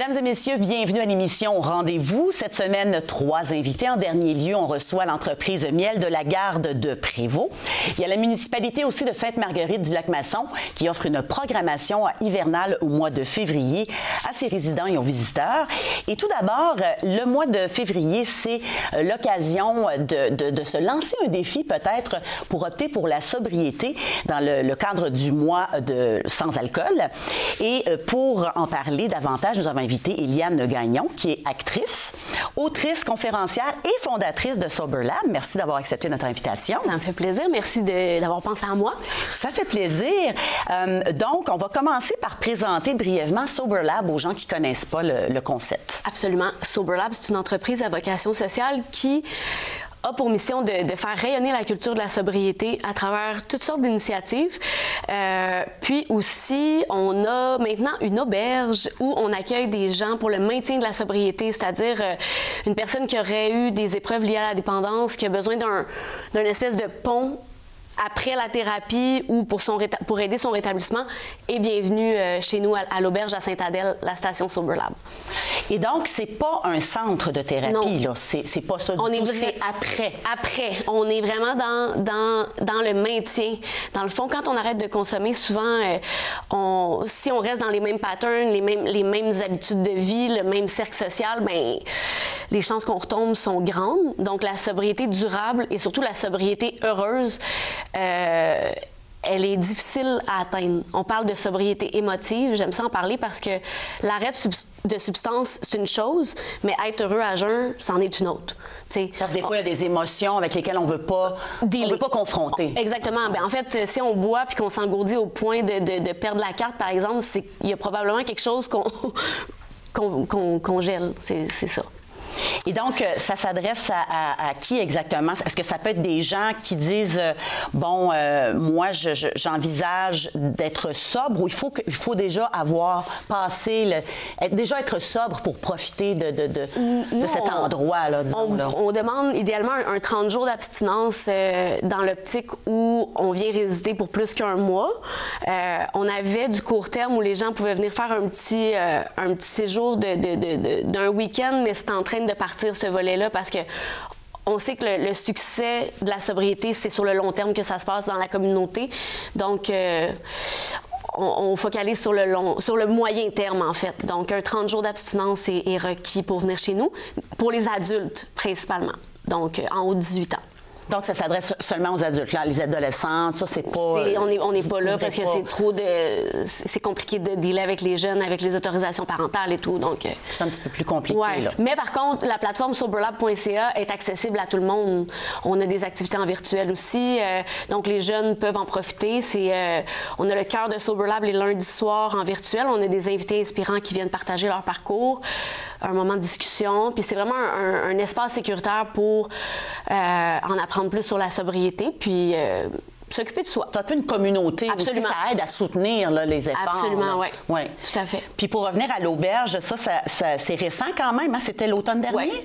Mesdames et messieurs, bienvenue à l'émission Rendez-vous. Cette semaine, 3 invités. En dernier lieu, on reçoit l'entreprise Miel de la Garde de Prévost. Il y a la municipalité aussi de Sainte-Marguerite-du-Lac-Masson qui offre une programmation hivernale au mois de février à ses résidents et aux visiteurs. Et tout d'abord, le mois de février, c'est l'occasion de se lancer un défi peut-être pour opter pour la sobriété dans le cadre du mois de sans alcool. Et pour en parler davantage, nous avons invité Éliane Gagnon, qui est actrice, autrice, conférencière et fondatrice de Sober Lab. Merci d'avoir accepté notre invitation. Ça me fait plaisir. Merci d'avoir pensé à moi. Ça fait plaisir. Donc, on va commencer par présenter brièvement Sober Lab aux gens qui ne connaissent pas le concept. Absolument. Sober Lab, c'est une entreprise à vocation sociale qui a pour mission de faire rayonner la culture de la sobriété à travers toutes sortes d'initiatives. Puis aussi, on a maintenant une auberge où on accueille des gens pour le maintien de la sobriété, c'est-à-dire une personne qui aurait eu des épreuves liées à la dépendance, qui a besoin d'un espèce de pont après la thérapie ou pour aider son rétablissement, est bienvenue chez nous à l'auberge à Sainte-Adèle, la station Sober Lab. Et donc, c'est pas un centre de thérapie, là. C'est pas ça du tout, c'est après. Après. On est vraiment dans le maintien. Dans le fond, quand on arrête de consommer, souvent, si on reste dans les mêmes patterns, les mêmes habitudes de vie, le même cercle social, bien, les chances qu'on retombe sont grandes. Donc, la sobriété durable et surtout la sobriété heureuse, elle est difficile à atteindre. On parle de sobriété émotive. J'aime ça en parler parce que l'arrêt de substance, c'est une chose, mais être heureux à jeun, c'en est une autre. T'sais, parce que des fois, il y a des émotions avec lesquelles on ne veut pas confronter. Exactement. Bien, en fait, si on boit puis qu'on s'engourdit au point de perdre la carte, par exemple, il y a probablement quelque chose qu'on gèle. C'est ça. Et donc, ça s'adresse à qui exactement? Est-ce que ça peut être des gens qui disent, moi, j'envisage d'être sobre, ou il faut déjà avoir passé, déjà être sobre pour profiter de cet endroit-là, disons-là? On demande idéalement un 30 jours d'abstinence dans l'optique où on vient résider pour plus qu'1 mois. On avait du court terme où les gens pouvaient venir faire un petit séjour d'un week-end, mais c'est en train de partir ce volet-là parce que on sait que le succès de la sobriété, c'est sur le long terme que ça se passe dans la communauté. Donc, on focalise sur le moyen terme, en fait. Donc, un 30 jours d'abstinence est requis pour venir chez nous, pour les adultes principalement, donc en haut de 18 ans. Donc, ça s'adresse seulement aux adultes, là, les adolescents, ça, c'est pas... On n'est pas là parce que c'est trop c'est compliqué de dealer avec les jeunes, avec les autorisations parentales et tout, donc... C'est un petit peu plus compliqué, ouais. là. Mais par contre, la plateforme soberlab.ca est accessible à tout le monde. On a des activités en virtuel aussi, donc les jeunes peuvent en profiter. On a le cœur de Sober Lab les lundis soirs en virtuel. On a des invités inspirants qui viennent partager leur parcours, un moment de discussion, puis c'est vraiment un espace sécuritaire pour en apprendre plus sur la sobriété, puis s'occuper de soi. C'est un peu une communauté. Absolument. Aussi, ça aide à soutenir là, les efforts. Absolument, oui. Ouais. Tout à fait. Puis pour revenir à l'auberge, ça c'est récent quand même, hein? C'était l'automne dernier? Oui.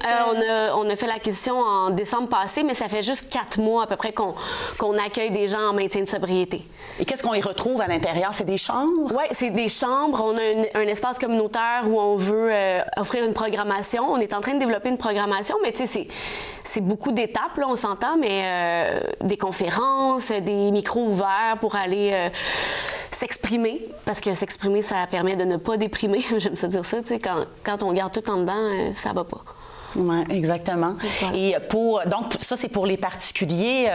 On a fait l'acquisition en décembre passé, mais ça fait juste 4 mois à peu près qu'on accueille des gens en maintien de sobriété. Et qu'est-ce qu'on y retrouve à l'intérieur? C'est des chambres? Oui, c'est des chambres. On a un espace communautaire où on veut offrir une programmation. On est en train de développer une programmation, mais tu sais, c'est beaucoup d'étapes, là, on s'entend, mais des conférences, des micros ouverts pour aller s'exprimer, parce que s'exprimer, ça permet de ne pas déprimer. J'aime ça dire ça, tu sais, quand on garde tout en dedans, ça va pas. Oui, exactement. Voilà. Et donc, ça, c'est pour les particuliers,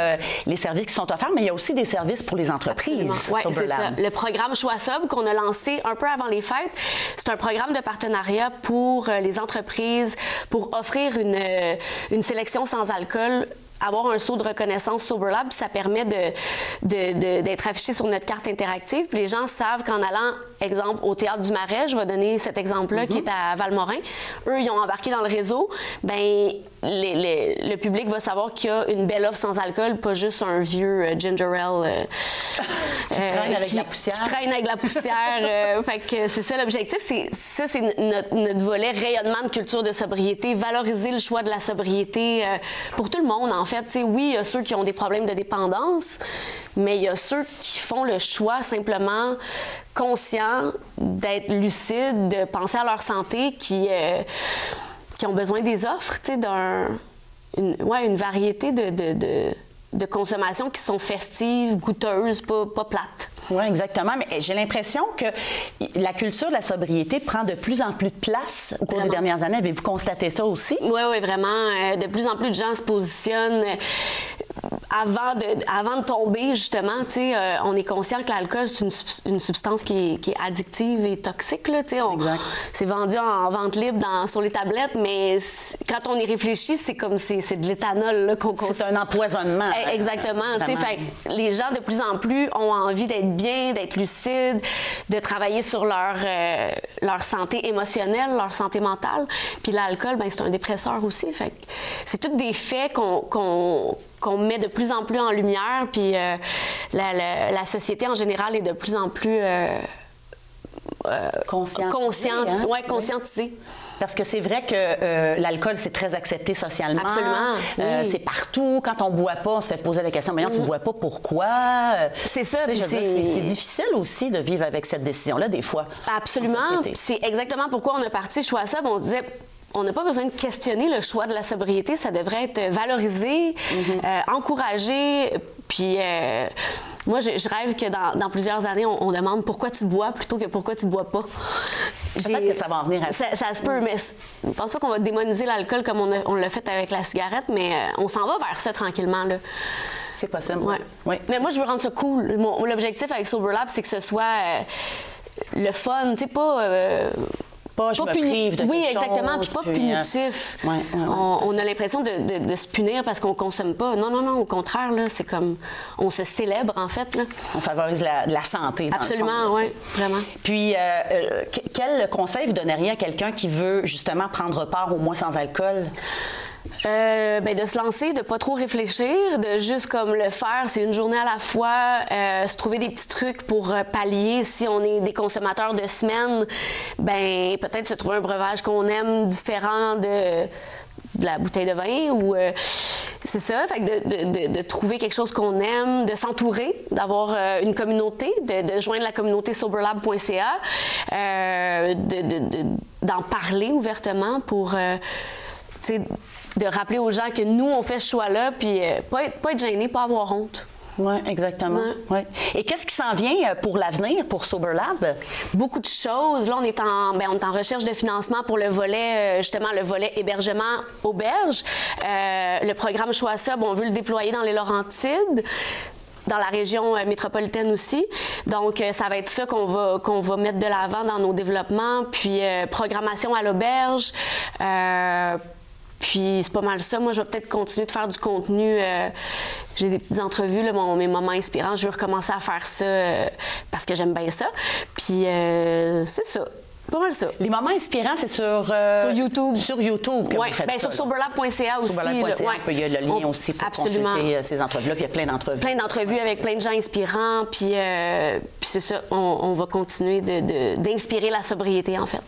les services qui sont offerts, mais il y a aussi des services pour les entreprises. Oui, c'est ça. Le programme Choix Sobre qu'on a lancé un peu avant les fêtes, c'est un programme de partenariat pour les entreprises pour offrir une sélection sans alcool. Avoir un sceau de reconnaissance Sober Lab, ça permet d'être affiché sur notre carte interactive. Puis les gens savent qu'en allant, exemple, au Théâtre du Marais, je vais donner cet exemple-là qui est à Valmorin, eux, ils ont embarqué dans le réseau, bien, le public va savoir qu'il y a une belle offre sans alcool, pas juste un vieux ginger ale qui traîne avec la poussière. Qui traîne avec la poussière. Fait que c'est ça l'objectif. C'est notre volet rayonnement de culture de sobriété, valoriser le choix de la sobriété pour tout le monde, en fait, tu sais, oui, il y a ceux qui ont des problèmes de dépendance, mais il y a ceux qui font le choix simplement conscient d'être lucides, de penser à leur santé, qui ont besoin des offres, tu sais, une variété de consommations qui sont festives, goûteuses, pas plates. Oui, exactement. Mais j'ai l'impression que la culture de la sobriété prend de plus en plus de place au cours des dernières années. Avez-vous constaté ça aussi? Oui, oui, vraiment. De plus en plus de gens se positionnent. Avant de tomber, justement, tu sais, on est conscient que l'alcool, c'est une substance qui est addictive et toxique, là, tu sais. C'est vendu en vente libre sur les tablettes, mais quand on y réfléchit, c'est comme c'est de l'éthanol qu'on consomme. C'est un empoisonnement. Exactement. Tu sais, fait les gens, de plus en plus, ont envie d'être bien, d'être lucides, de travailler sur leur santé émotionnelle, leur santé mentale. Puis l'alcool, ben c'est un dépresseur aussi. Fait c'est tous des faits qu'on met de plus en plus en lumière, puis la société en général est de plus en plus conscientisée. Parce que c'est vrai que l'alcool, c'est très accepté socialement. Absolument. Oui. C'est partout. Quand on ne boit pas, on se fait poser la question, mais non, tu ne bois pas, pourquoi? C'est ça. C'est difficile aussi de vivre avec cette décision-là, des fois. Absolument. C'est exactement pourquoi on a parti Choix Sobre. On disait, on n'a pas besoin de questionner le choix de la sobriété. Ça devrait être valorisé, encouragé. Puis moi, je rêve que dans plusieurs années, on demande pourquoi tu bois plutôt que pourquoi tu bois pas. Peut-être que ça va en venir à ça se peut, mais je pense pas qu'on va démoniser l'alcool comme on l'a fait avec la cigarette, mais on s'en va vers ça tranquillement, là. C'est possible. Ouais. Oui. Mais moi, je veux rendre ça cool. L'objectif avec Sober Lab, c'est que ce soit le fun, tu sais, pas je me prive de quelque chose. Oui, exactement, puis pas punitif. On a l'impression de se punir parce qu'on consomme pas. Non, au contraire, là, c'est comme on se célèbre, en fait. Là. On favorise la santé. Absolument, oui, vraiment. Puis, quel conseil vous donneriez à quelqu'un qui veut justement prendre part au mois sans alcool? De se lancer, de pas trop réfléchir, de juste comme le faire, c'est une journée à la fois, se trouver des petits trucs pour pallier. Si on est des consommateurs de semaine, ben peut-être se trouver un breuvage qu'on aime différent de la bouteille de vin ou c'est ça, fait que de trouver quelque chose qu'on aime, de s'entourer, d'avoir une communauté, de joindre la communauté soberlab.ca, d'en parler ouvertement pour de rappeler aux gens que nous, on fait ce choix-là, puis pas être gêné, pas avoir honte. Oui, exactement. Ouais. Et qu'est-ce qui s'en vient pour l'avenir, pour Sober Lab? Beaucoup de choses. Là, on est en recherche de financement pour le volet, justement, le volet hébergement auberge. Le programme Choix Sobre, on veut le déployer dans les Laurentides, dans la région métropolitaine aussi. Donc, ça va être ça qu'on va mettre de l'avant dans nos développements. Puis, programmation à l'auberge. Puis c'est pas mal ça. Moi, je vais peut-être continuer de faire du contenu. J'ai des petites entrevues, là, mes moments inspirants. Je vais recommencer à faire ça parce que j'aime bien ça. Puis c'est ça. Pas mal ça. Les moments inspirants, c'est sur YouTube. Sur YouTube que vous faites ça. Sur soberlab.ca aussi. Soberlab.ca, il y a le lien aussi pour consulter ces entrevues-là. Puis il y a plein d'entrevues. Plein d'entrevues avec plein de gens inspirants. Puis c'est ça, on va continuer d'inspirer la sobriété, en fait.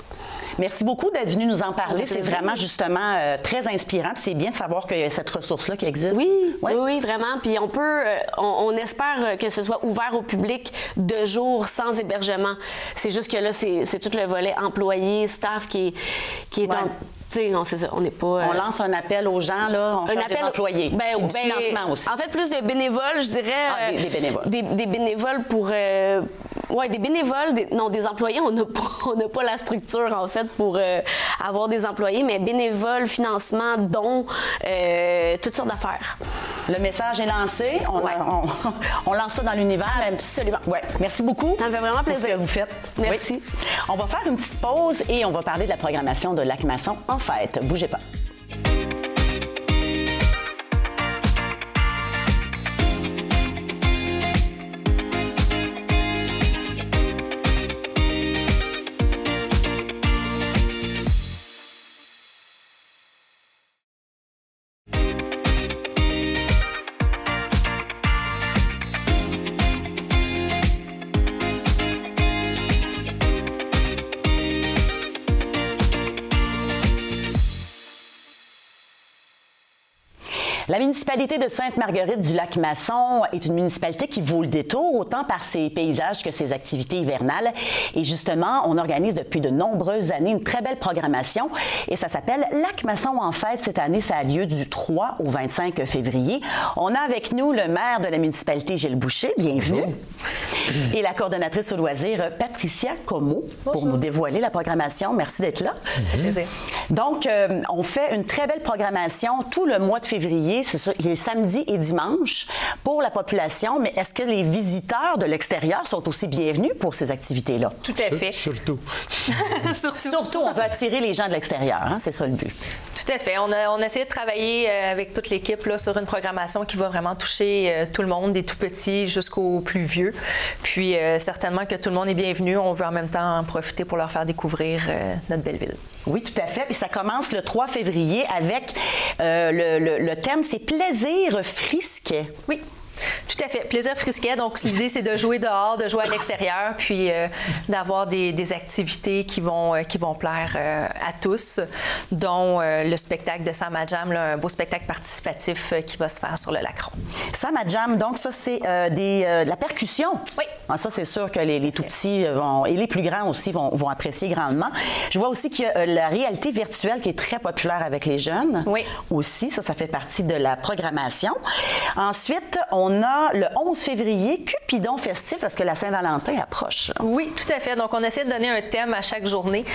Merci beaucoup d'être venu nous en parler. C'est vraiment, justement, très inspirant. C'est bien de savoir qu'il y a cette ressource-là qui existe. Oui, vraiment. Puis on espère que ce soit ouvert au public de jour, sans hébergement. C'est juste que là, c'est tout le volet employé, staff qui est en... C'est ça, on n'est pas... On lance un appel aux gens, là, on cherche des employés. Du financement aussi. En fait, plus de bénévoles, je dirais. Des bénévoles. Des bénévoles pour... des bénévoles. Des employés, on n'a pas la structure, en fait, pour avoir des employés, mais bénévoles, financement, dons, toutes sortes d'affaires. Le message est lancé. On lance ça dans l'univers. Absolument. Merci beaucoup. Ça me fait vraiment plaisir. Pour ce que vous faites. Merci. Oui. On va faire une petite pause et on va parler de la programmation de Lac Masson en fête. Bougez pas. La municipalité de Sainte-Marguerite-du-Lac-Masson est une municipalité qui vaut le détour, autant par ses paysages que ses activités hivernales. Et justement, on organise depuis de nombreuses années une très belle programmation et ça s'appelle Lac-Masson en fête. Cette année, ça a lieu du 3 au 25 février. On a avec nous le maire de la municipalité, Gilles Boucher. Bienvenue. Bonjour. Et la coordonnatrice au loisir, Patricia Comeau, pour nous dévoiler la programmation. Merci d'être là. Donc, on fait une très belle programmation tout le mois de février, c'est ça, les samedis et dimanches pour la population. Mais est-ce que les visiteurs de l'extérieur sont aussi bienvenus pour ces activités-là? Tout à fait. Surtout. Surtout, on veut attirer les gens de l'extérieur, hein? C'est ça le but. Tout à fait. On a essayé de travailler avec toute l'équipe là, sur une programmation qui va vraiment toucher tout le monde, des tout petits jusqu'aux plus vieux. Puis certainement que tout le monde est bienvenu. On veut en même temps en profiter pour leur faire découvrir notre belle ville. Oui, tout à fait. Puis ça commence le 3 février avec le thème, c'est plaisir frisquet. Oui. Tout à fait. Plaisir frisquet. Donc, l'idée, c'est de jouer dehors, de jouer à l'extérieur, puis d'avoir des activités qui vont plaire à tous, dont le spectacle de Sama-Jam, un beau spectacle participatif qui va se faire sur le Lac-Ron. Sama-Jam, donc ça, c'est de la percussion. Oui. Ah, ça, c'est sûr que les tout-petits et les plus grands aussi vont apprécier grandement. Je vois aussi qu'il y a la réalité virtuelle qui est très populaire avec les jeunes. Oui. Aussi, ça fait partie de la programmation. Ensuite, on a le 11 février, Cupidon festif, parce que la Saint-Valentin approche. Oui, tout à fait. Donc, on essaie de donner un thème à chaque journée.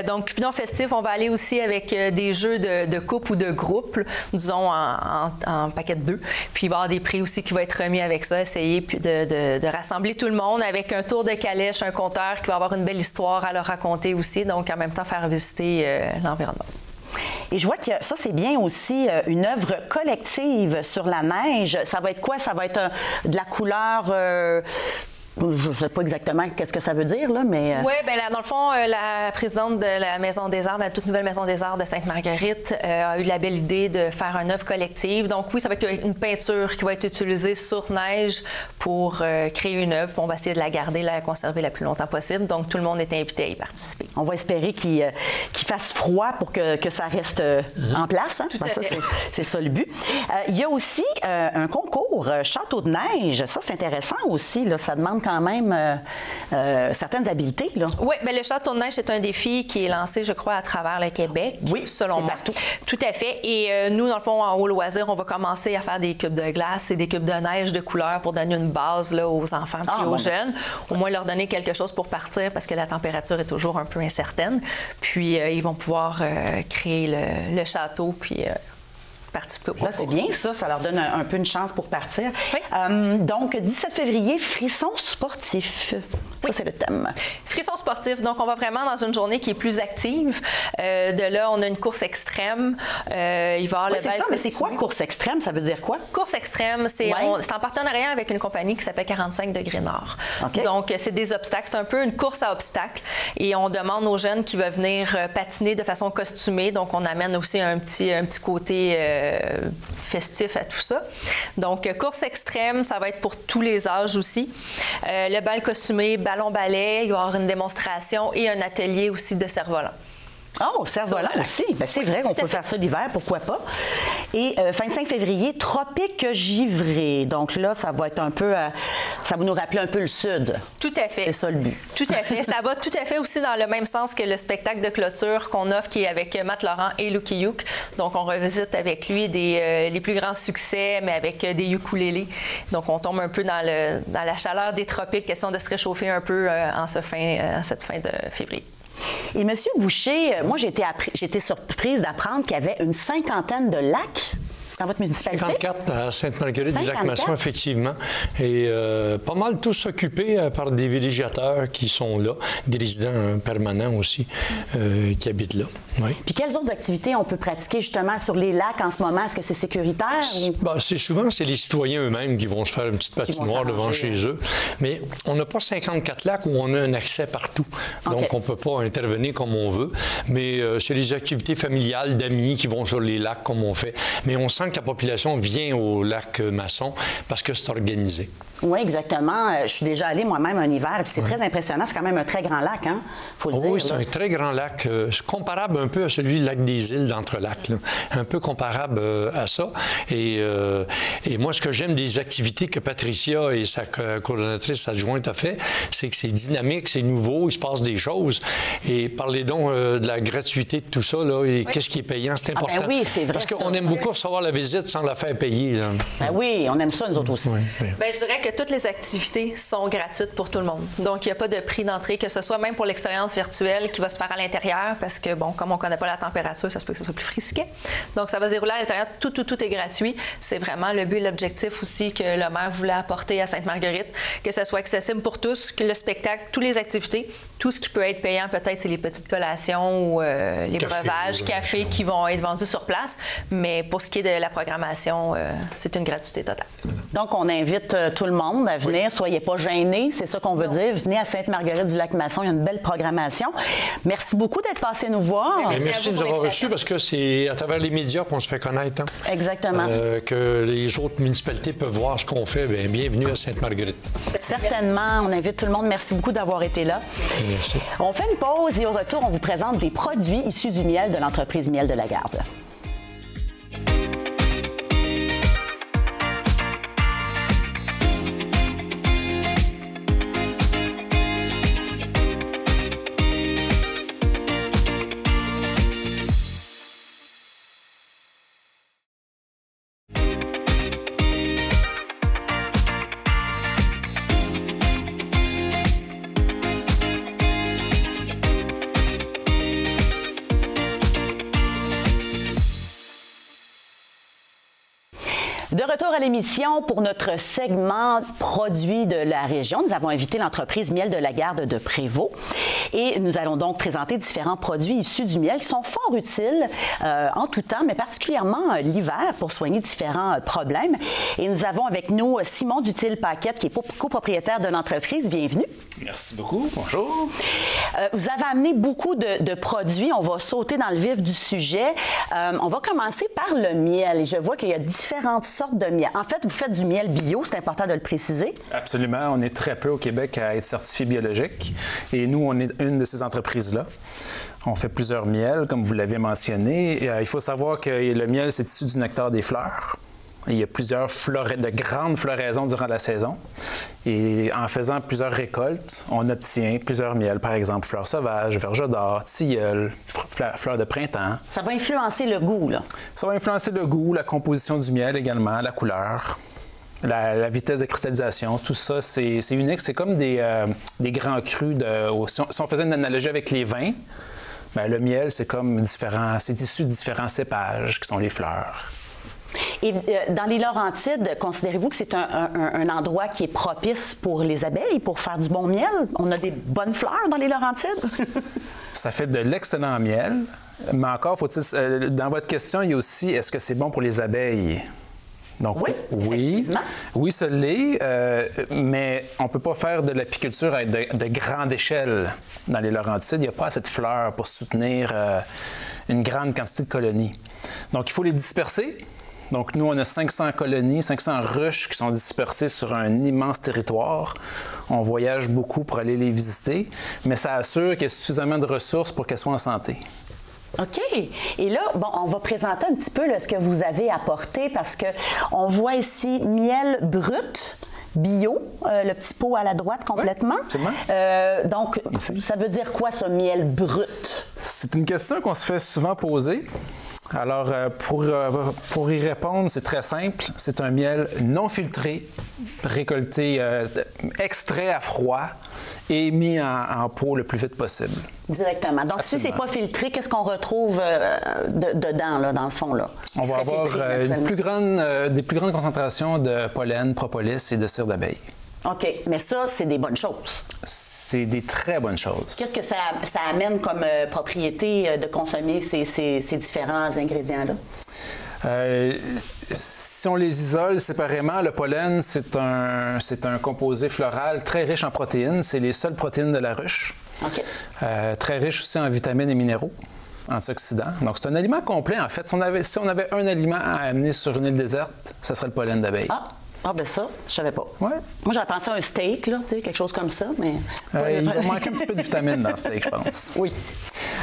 Donc, Cupidon festif, on va aller aussi avec des jeux de couple ou de groupe, disons en paquet de 2. Puis, il va y avoir des prix aussi qui vont être remis avec ça. Essayer puis de rassembler tout le monde avec un tour de calèche, un conteur qui va avoir une belle histoire à leur raconter aussi. Donc, en même temps, faire visiter l'environnement. Et je vois que ça, c'est bien aussi une œuvre collective sur la neige. Ça va être quoi? Ça va être de la couleur... je ne sais pas exactement qu'est-ce que ça veut dire, là, mais... Oui, bien là, dans le fond, la présidente de la Maison des Arts, la toute nouvelle Maison des Arts de Sainte-Marguerite, a eu la belle idée de faire une œuvre collective. Donc oui, ça va être une peinture qui va être utilisée sur neige pour créer une œuvre. On va essayer de la garder, la conserver le plus longtemps possible. Donc tout le monde est invité à y participer. On va espérer qu'il fasse froid pour que ça reste en place. Hein? C'est ça le but. Il y a aussi un concours, Château de neige. Ça, c'est intéressant aussi. Là. Ça demande quand même certaines habiletés. Là. Oui, bien, le Château de neige, c'est un défi qui est lancé, je crois, à travers le Québec. Oui, selon moi. Partout. Tout à fait. Et nous, dans le fond, en haut loisir, on va commencer à faire des cubes de glace et des cubes de neige de couleur pour donner une base là, aux enfants et aux jeunes. Au moins leur donner quelque chose pour partir parce que la température est toujours un peu incertaine. Puis, ils vont pouvoir créer le château, puis... Là, c'est bien ça. Ça leur donne un peu une chance pour partir. Oui. Donc, 17 février, frisson sportif. Ça, c'est le thème. Frisson sportif. Donc, on va vraiment dans une journée qui est plus active. De là, on a une course extrême. Il va y avoir le c'est ça, mais c'est quoi course extrême? Ça veut dire quoi? Course extrême, c'est en partenariat avec une compagnie qui s'appelle 45 degrés Nord. Okay. Donc, c'est des obstacles. C'est un peu une course à obstacles. Et on demande aux jeunes qui veulent venir patiner de façon costumée. Donc, on amène aussi un petit côté festif à tout ça. Donc, course extrême, ça va être pour tous les âges aussi. Le bal costumé, ballon-ballet, il va y avoir une démonstration et un atelier aussi de cerf-volant. Oh, cerf-volant aussi. Bien, c'est vrai qu'on peut faire ça l'hiver, pourquoi pas. Et 25 février, tropique givré. Donc là, ça va être un peu... ça va nous rappeler un peu le sud. Tout à fait. C'est ça le but. Tout à fait. Ça va tout à fait aussi dans le même sens que le spectacle de clôture qu'on offre, qui est avec Matt Laurent et Lucky Luke. Donc, on revisite avec lui les plus grands succès, mais avec des ukulélés. Donc, on tombe un peu dans la chaleur des tropiques, question de se réchauffer un peu en cette fin de février. Et M. Boucher, moi, j'ai été surprise d'apprendre qu'il y avait une cinquantaine de lacs dans votre municipalité. 54 à Sainte-Marguerite-du-Lac-Masson, effectivement. Et pas mal tous occupés par des villégiateurs qui sont là, des résidents permanents aussi qui habitent là. Oui. Puis quelles autres activités on peut pratiquer justement sur les lacs en ce moment? Est-ce que c'est sécuritaire? Ou... Ben, souvent, c'est les citoyens eux-mêmes qui vont se faire une petite patinoire devant chez eux. Mais on n'a pas 54 lacs où on a un accès partout. Donc, on ne peut pas intervenir comme on veut. Mais c'est les activités familiales d'amis qui vont sur les lacs comme on fait. Mais on sent que la population vient au lac Masson parce que c'est organisé. Oui, exactement. Je suis déjà allée moi-même un hiver, et puis c'est très impressionnant. C'est quand même un très grand lac, hein? Faut le dire. Oui, c'est un très grand lac, comparable un peu à celui du lac des Îles d'Entrelac, un peu comparable à ça. Et moi, ce que j'aime des activités que Patricia et sa coordonnatrice adjointe a fait, c'est que c'est dynamique, c'est nouveau, il se passe des choses. Et parlez donc de la gratuité de tout ça, là, et qu'est-ce qui est payant, c'est important. Ben oui, c'est vrai. Parce qu'on aime beaucoup recevoir la visite sans la faire payer. Là. Ben oui, on aime ça, nous autres aussi. Oui, oui. Bien, je dirais que toutes les activités sont gratuites pour tout le monde. Donc, il n'y a pas de prix d'entrée, que ce soit même pour l'expérience virtuelle qui va se faire à l'intérieur, parce que, bon, comme on ne connaît pas la température, ça se peut que ce soit plus frisquet. Donc, ça va se dérouler à l'intérieur. Tout est gratuit. C'est vraiment le but et l'objectif aussi que le maire voulait apporter à Sainte-Marguerite, que ce soit accessible pour tous, que le spectacle, toutes les activités, tout ce qui peut être payant, peut-être, c'est les petites collations ou les breuvages, cafés qui vont être vendus sur place. Mais pour ce qui est de la programmation, c'est une gratuité totale. Donc, on invite tout le monde à venir. Soyez pas gênés, c'est ça qu'on veut dire. Venez à Sainte-Marguerite-du-Lac-Masson, il y a une belle programmation. Merci beaucoup d'être passé nous voir. Merci de nous avoir reçus parce que c'est à travers les médias qu'on se fait connaître. Hein? Exactement. Que les autres municipalités peuvent voir ce qu'on fait. Bien, bienvenue à Sainte-Marguerite. Certainement. On invite tout le monde. Merci beaucoup d'avoir été là. Merci. On fait une pause et au retour, on vous présente des produits issus du miel de l'entreprise Miel de la Garde. De retour à l'émission pour notre segment produits de la région. Nous avons invité l'entreprise Miel de la Garde de Prévost et nous allons donc présenter différents produits issus du miel qui sont fort utiles en tout temps, mais particulièrement l'hiver pour soigner différents problèmes. Et nous avons avec nous Simon Dutil-Paquette qui est copropriétaire de l'entreprise. Bienvenue. Merci beaucoup. Bonjour. Vous avez amené beaucoup de produits. On va sauter dans le vif du sujet. On va commencer par le miel. Et je vois qu'il y a différentes sortes de miel. En fait, vous faites du miel bio, c'est important de le préciser. Absolument. On est très peu au Québec à être certifié biologique. Et nous, on est une de ces entreprises-là. On fait plusieurs miels, comme vous l'avez mentionné. Il faut savoir que le miel, c'est issu du nectar des fleurs. Il y a plusieurs de grandes floraisons durant la saison. Et en faisant plusieurs récoltes, on obtient plusieurs miels. Par exemple, fleurs sauvages, verge d'or, tilleul, fleurs de printemps. Ça va influencer le goût, là? Ça va influencer le goût, la composition du miel également, la couleur, la vitesse de cristallisation. Tout ça, c'est unique. C'est comme des grands crus. Si on faisait une analogie avec les vins, bien, le miel, c'est comme c'est issu de différents cépages qui sont les fleurs. Et dans les Laurentides, considérez-vous que c'est un endroit qui est propice pour les abeilles, pour faire du bon miel? On a des bonnes fleurs dans les Laurentides? Ça fait de l'excellent miel, mais encore, faut-il, dans votre question, il y a aussi, est-ce que c'est bon pour les abeilles? Donc, oui, ça l'est, mais on ne peut pas faire de l'apiculture à de grande échelle dans les Laurentides. Il n'y a pas assez de fleurs pour soutenir une grande quantité de colonies. Donc, il faut les disperser. Donc, nous, on a 500 colonies, 500 ruches qui sont dispersées sur un immense territoire. On voyage beaucoup pour aller les visiter, mais ça assure qu'il y a suffisamment de ressources pour qu'elles soient en santé. OK. Et là, bon, on va présenter un petit peu là, ce que vous avez apporté parce qu'on voit ici miel brut, bio, le petit pot à la droite complètement. Oui, donc, ça veut dire quoi, ce miel brut? C'est une question qu'on se fait souvent poser. Alors, pour y répondre, c'est très simple. C'est un miel non filtré, récolté, extrait à froid et mis en pot le plus vite possible. Directement. Donc, Absolument. Si c'est pas filtré, qu'est-ce qu'on retrouve dedans, là, dans le fond? Là, on va avoir des plus grandes concentrations de pollen, propolis et de cire d'abeille. OK. Mais ça, c'est des bonnes choses. C'est des très bonnes choses. Qu'est-ce que ça amène comme propriété de consommer ces différents ingrédients-là? Si on les isole séparément, le pollen, c'est un composé floral très riche en protéines. C'est les seules protéines de la ruche. OK. Très riche aussi en vitamines et minéraux, antioxydants. Donc, c'est un aliment complet, en fait. Si on avait un aliment à amener sur une île déserte, ce serait le pollen d'abeille. Ah! Ah, ben ça, je savais pas. Ouais. Moi, j'aurais pensé à un steak, là, tu sais, quelque chose comme ça, mais... il va manquer un petit peu de vitamine dans le steak, je pense. Oui.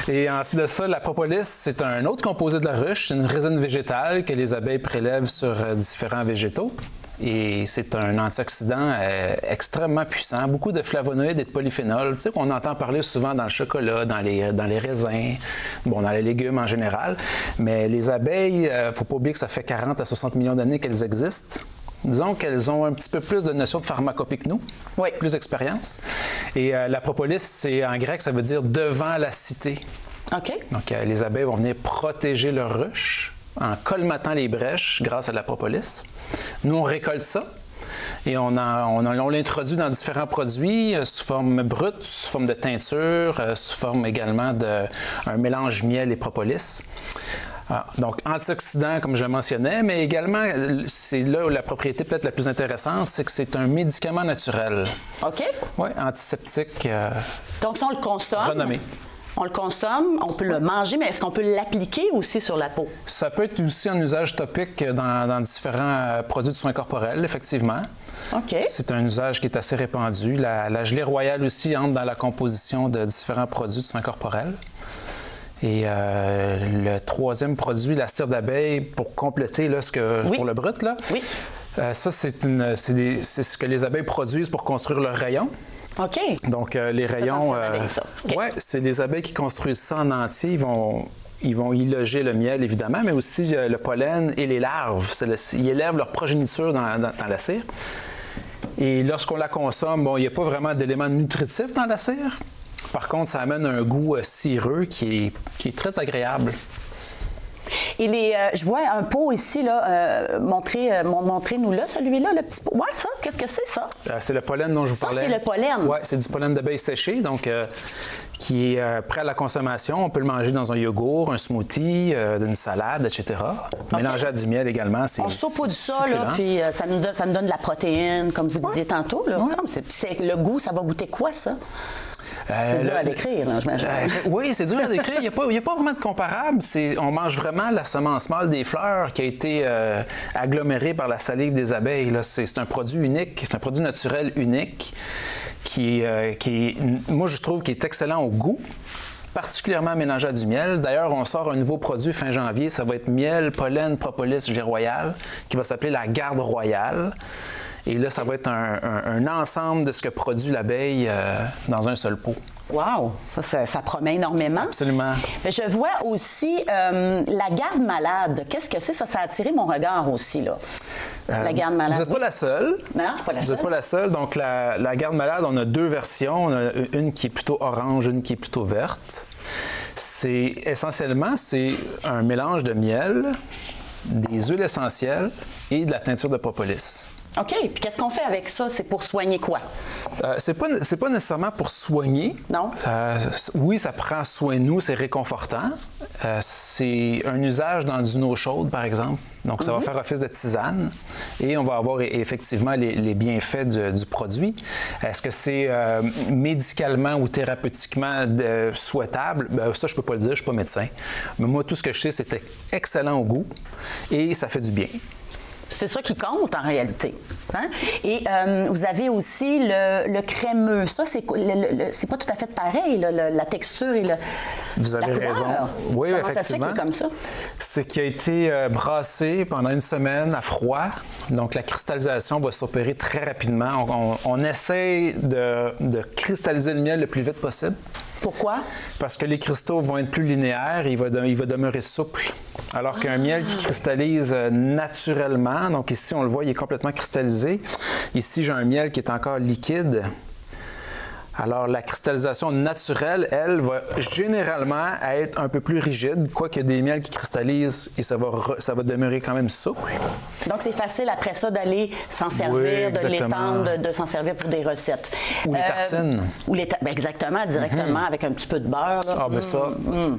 Et ensuite de ça, la propolis, c'est un autre composé de la ruche. C'est une résine végétale que les abeilles prélèvent sur différents végétaux. Et c'est un antioxydant extrêmement puissant. Beaucoup de flavonoïdes et de polyphénols, tu sais, qu'on entend parler souvent dans le chocolat, dans les raisins, bon, dans les légumes en général. Mais les abeilles, il ne faut pas oublier que ça fait 40 à 60 millions d'années qu'elles existent. Disons qu'elles ont un petit peu plus de notions de pharmacopée que nous, plus d'expérience. Et la propolis, en grec, ça veut dire « devant la cité ». OK. Donc, les abeilles vont venir protéger leur ruche en colmatant les brèches grâce à la propolis. Nous, on récolte ça et on l'introduit dans différents produits sous forme brute, sous forme de teinture, sous forme également d'un mélange miel et propolis. Donc, antioxydant, comme je le mentionnais, mais également, c'est là où la propriété peut-être la plus intéressante, c'est que c'est un médicament naturel. OK. Oui, antiseptique. Donc, si on le consomme... Renommé. On le consomme, on peut le manger, mais est-ce qu'on peut l'appliquer aussi sur la peau? Ça peut être aussi un usage topique dans différents produits de soins corporels, effectivement. OK. C'est un usage qui est assez répandu. La gelée royale aussi entre dans la composition de différents produits de soins corporels. Et le troisième produit, la cire d'abeille, pour compléter là, pour le brut, là. Oui. Ça, c'est ce que les abeilles produisent pour construire leurs rayons. OK. Donc, les rayons... Okay. Oui, c'est les abeilles qui construisent ça en entier. Ils vont y loger le miel, évidemment, mais aussi le pollen et les larves. Ils élèvent leur progéniture dans la cire. Et lorsqu'on la consomme, bon, il n'y a pas vraiment d'éléments nutritifs dans la cire. Par contre, ça amène un goût cireux qui est très agréable. Et je vois un pot ici, là, montrez-nous là, celui-là, le petit pot. Oui, ça, qu'est-ce que c'est, ça? C'est le pollen dont je vous parlais. Ça, c'est le pollen? Oui, c'est du pollen d'abeille séché, donc qui est prêt à la consommation. On peut le manger dans un yogourt, un smoothie, une salade, etc. Okay. Mélangé à du miel également, c'est on saupoudre ça, là, puis ça nous donne de la protéine, comme vous disiez tantôt. Là. Ouais. Le goût, ça va goûter quoi, ça? C'est dur à décrire, hein, j'imagine. Oui, c'est dur à décrire. Il n'y a pas vraiment de comparable. On mange vraiment la semence mâle des fleurs qui a été agglomérée par la salive des abeilles. Là. C'est un produit unique, c'est un produit naturel unique qui moi, je trouve qu'il est excellent au goût, particulièrement mélangé à du miel. D'ailleurs, on sort un nouveau produit fin janvier. Ça va être miel, pollen, propolis, gelée royale, qui va s'appeler la garde royale. Et là, ça va être un ensemble de ce que produit l'abeille dans un seul pot. Wow! Ça promet énormément. Absolument. Mais je vois aussi la garde malade. Qu'est-ce que c'est? Ça a attiré mon regard aussi, là. La garde malade. Vous n'êtes pas la seule. Non, je ne suis pas la seule. Vous n'êtes pas la seule. Donc, la garde malade, on a deux versions. On a une qui est plutôt orange, une qui est plutôt verte. Essentiellement, c'est un mélange de miel, des huiles essentielles et de la teinture de propolis. OK. Puis qu'est-ce qu'on fait avec ça? C'est pour soigner quoi? C'est pas nécessairement pour soigner. Non? Oui, ça prend soin de nous, c'est réconfortant. C'est un usage dans une eau chaude, par exemple. Donc, ça va faire office de tisane et on va avoir effectivement les bienfaits du produit. Est-ce que c'est médicalement ou thérapeutiquement souhaitable? Bien, ça, je peux pas le dire, je suis pas médecin. Mais moi, tout ce que je sais, c'était excellent au goût et ça fait du bien. C'est ça qui compte en réalité. Hein? Et vous avez aussi le crémeux. Ça, c'est pas tout à fait pareil, la texture et vous avez raison. Oui, comment effectivement. Ça se fait qu'il est comme ça? C'est qu'il a été brassé pendant une semaine à froid. Donc, la cristallisation va s'opérer très rapidement. On essaie de cristalliser le miel le plus vite possible. Pourquoi? Parce que les cristaux vont être plus linéaires et il va demeurer souple. Alors qu'un miel qui cristallise naturellement, donc ici, on le voit, il est complètement cristallisé. Ici, j'ai un miel qui est encore liquide. Alors, la cristallisation naturelle, elle, va généralement être un peu plus rigide, quoique des miels qui cristallisent et ça va demeurer quand même souple. Donc, c'est facile après ça d'aller s'en servir, de l'étendre, de s'en servir pour des recettes. Ou les tartines. Ben exactement, directement, avec un petit peu de beurre. Là. Ah, ben ça.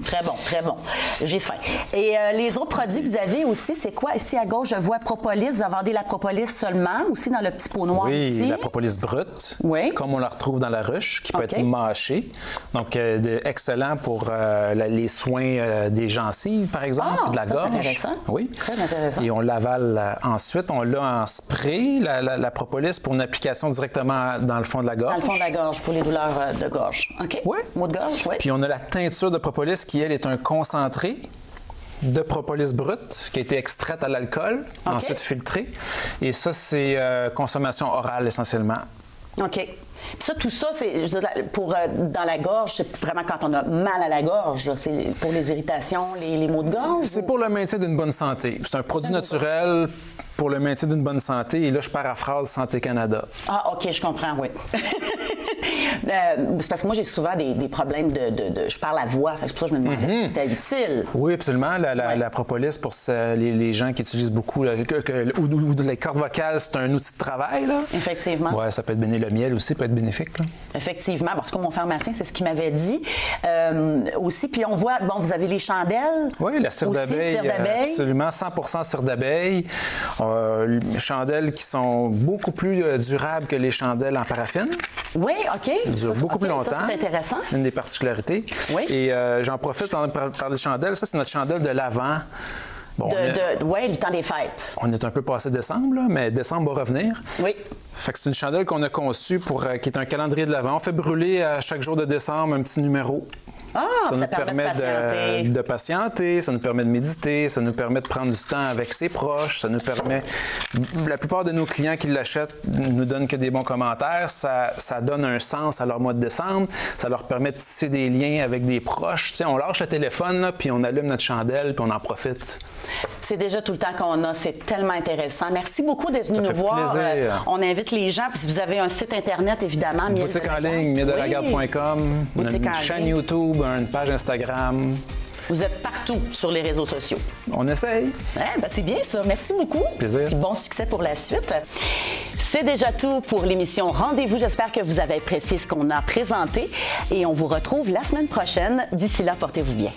Très bon, très bon. J'ai faim. Et les autres produits que vous avez aussi, c'est quoi? Ici, à gauche, je vois propolis. Vous vendez la propolis seulement, aussi dans le petit pot noir ici. Oui, la propolis brute, comme on la retrouve dans la ruche. ruche qui peut être mâché. Donc, excellent pour les soins des gencives, par exemple, de la gorge. C'est intéressant. Oui. Très intéressant. Et on l'avale ensuite. On l'a en spray, la propolis, pour une application directement dans le fond de la gorge. Dans le fond de la gorge, pour les douleurs de gorge. OK? Oui. Maux de gorge, oui. Puis on a la teinture de propolis qui, elle, est un concentré de propolis brute qui a été extraite à l'alcool, ensuite filtrée. Et ça, c'est consommation orale essentiellement. OK. Puis ça, tout ça, c'est pour dans la gorge, c'est vraiment quand on a mal à la gorge, c'est pour les irritations, les maux de gorge? C'est pour le maintien d'une bonne santé. C'est un produit naturel pour le maintien d'une bonne santé. Et là, je paraphrase Santé Canada. Ah, OK, je comprends, oui. C'est parce que moi, j'ai souvent des problèmes de je parle à voix. C'est pour ça que je me demandais si c'était utile. Oui, absolument. La propolis, pour les gens qui utilisent beaucoup, ou les cordes vocales, c'est un outil de travail. Là. Effectivement. Oui, ça peut être bénéfique. Le miel aussi peut être bénéfique. Là. Effectivement. Parce que mon pharmacien, c'est ce qu'il m'avait dit. Aussi, puis on voit, bon, vous avez les chandelles. Oui, la cire d'abeille. Absolument, 100% cire d'abeille. Chandelles qui sont beaucoup plus durables que les chandelles en paraffine. Oui, OK. Ils durent beaucoup plus longtemps. Ça, c'est intéressant. Une des particularités. Oui. Et j'en profite pour parler de chandelles. Ça, c'est notre chandelle de l'Avent. Bon, oui, le temps des fêtes. On est un peu passé décembre, là, mais décembre va revenir. Oui. Fait que c'est une chandelle qu'on a conçue qui est un calendrier de l'Avent. On fait brûler à chaque jour de décembre un petit numéro. Ah, ça nous permet de patienter, ça nous permet de méditer, ça nous permet de prendre du temps avec ses proches, ça nous permet... La plupart de nos clients qui l'achètent nous donnent que des bons commentaires, ça donne un sens à leur mois de décembre, ça leur permet de tisser des liens avec des proches. Tu sais, on lâche le téléphone, là, puis on allume notre chandelle, puis on en profite. C'est déjà tout le temps qu'on a, c'est tellement intéressant. Merci beaucoup d'être venu nous voir. On invite les gens, puis si vous avez un site Internet, évidemment, boutique en ligne, mieldelagarde.com, une chaîne YouTube, une page Instagram. Vous êtes partout sur les réseaux sociaux. On essaye. C'est bien ça. Merci beaucoup. Plaisir. Puis bon succès pour la suite. C'est déjà tout pour l'émission Rendez-vous. J'espère que vous avez apprécié ce qu'on a présenté et on vous retrouve la semaine prochaine. D'ici là, portez-vous bien.